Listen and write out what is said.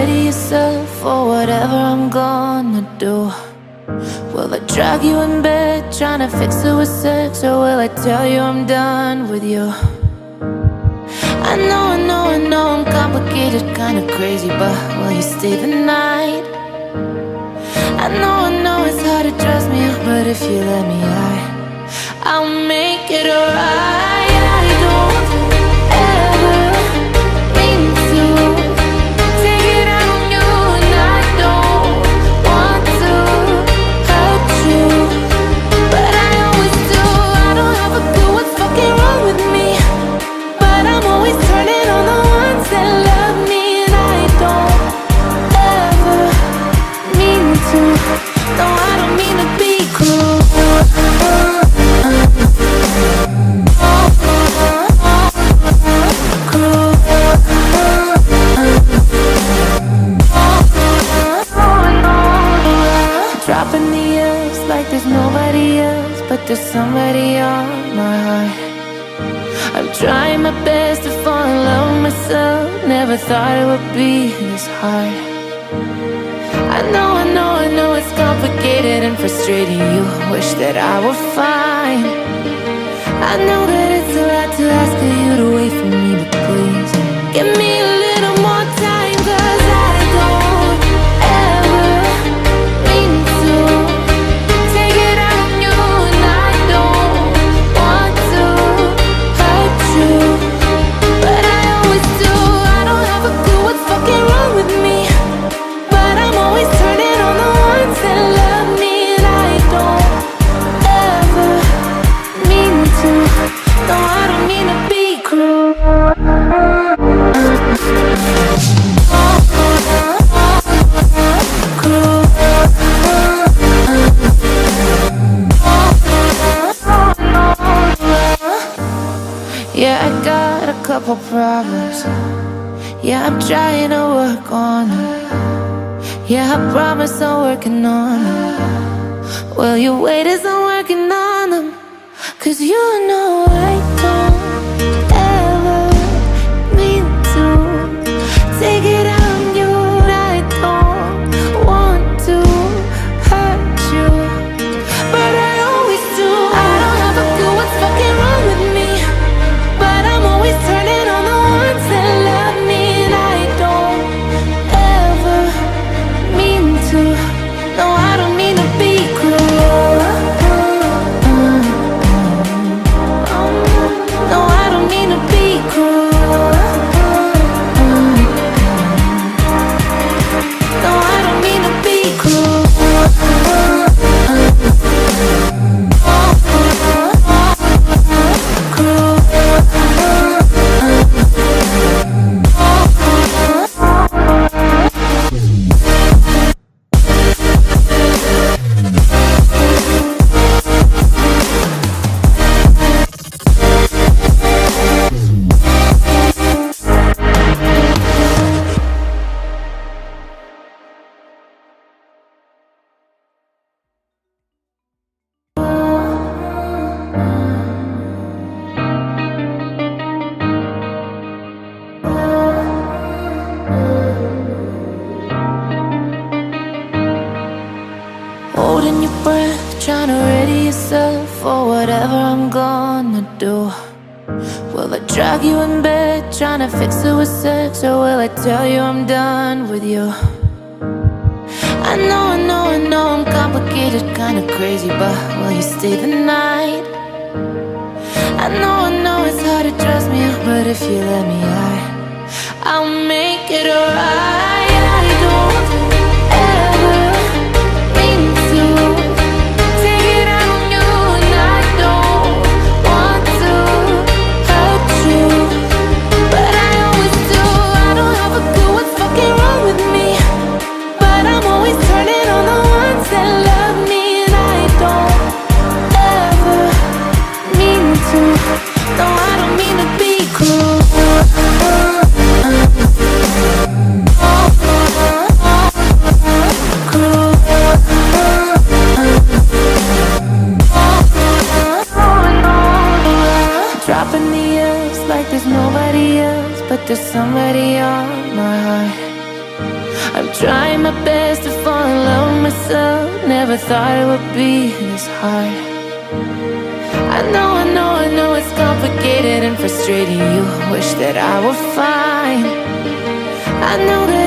ready yourself for whatever I'm gonna do? Will I drag you in bed, trying to fix it with sex? Or will I tell you I'm done with you? I know I'm complicated, kinda crazy, but will you stay the night? I know it's hard to trust me, but if you let me, I'll make it alright. I don't ever mean to take it out on you, and I don't want to hurt you, but I always do. I don't have a clue what's fucking wrong with me, but I'm always turning on the ones that love me, and I don't ever mean to. No, I don't mean to be cruel. Dropping the years like there's nobody else, but there's somebody on my heart. I'm trying my best to fall in love with myself. Never thought it would be this hard. I know it's complicated and frustrating. You wish that I were fine. I know that it's a lot to ask of you to wait for me, but please give me a little more time, 'cause I don't ever mean to take it out on you, and I don't want to hurt you, but I always do. I don't have a clue what's fucking wrong with me, but I'm always turning on the ones that love me, and I don't ever mean to. No, I don't mean to be cruel. Yeah, I got a couple problems. Yeah, I'm trying to work on them. Yeah, I promise I'm working on them. Well, your wait is I'm working on them, 'cause you know I don't ever mean to take it out on you, and I don't want to hurt you, but I always do. I don't have a clue what's fucking wrong with me, but I'm always turning on the ones that love me, and I don't ever mean to. No, I don't mean to be cruel. No, I don't mean to be cruel. No, I don't mean to be cruel. Holding your breath, trying to ready yourself for whatever I'm gonna do. Will I drag you in bed, trying to fix it with sex? Or will I tell you I'm done with you? I know I'm complicated, kinda crazy, but will you stay the night? I know it's hard to trust me, but if you let me, I'll make it alright. I don't ever mean to take it out on you, and I don't want to hurt you, but I always do. I don't have a clue what's fucking wrong with me, but I'm always turning on the ones that love me, and I don't ever mean to. No, I don't mean to be cruel. trying my best to fall in love with myself. Never thought it would be this hard. I know it's complicated and frustrating. You wish that I were fine. I know that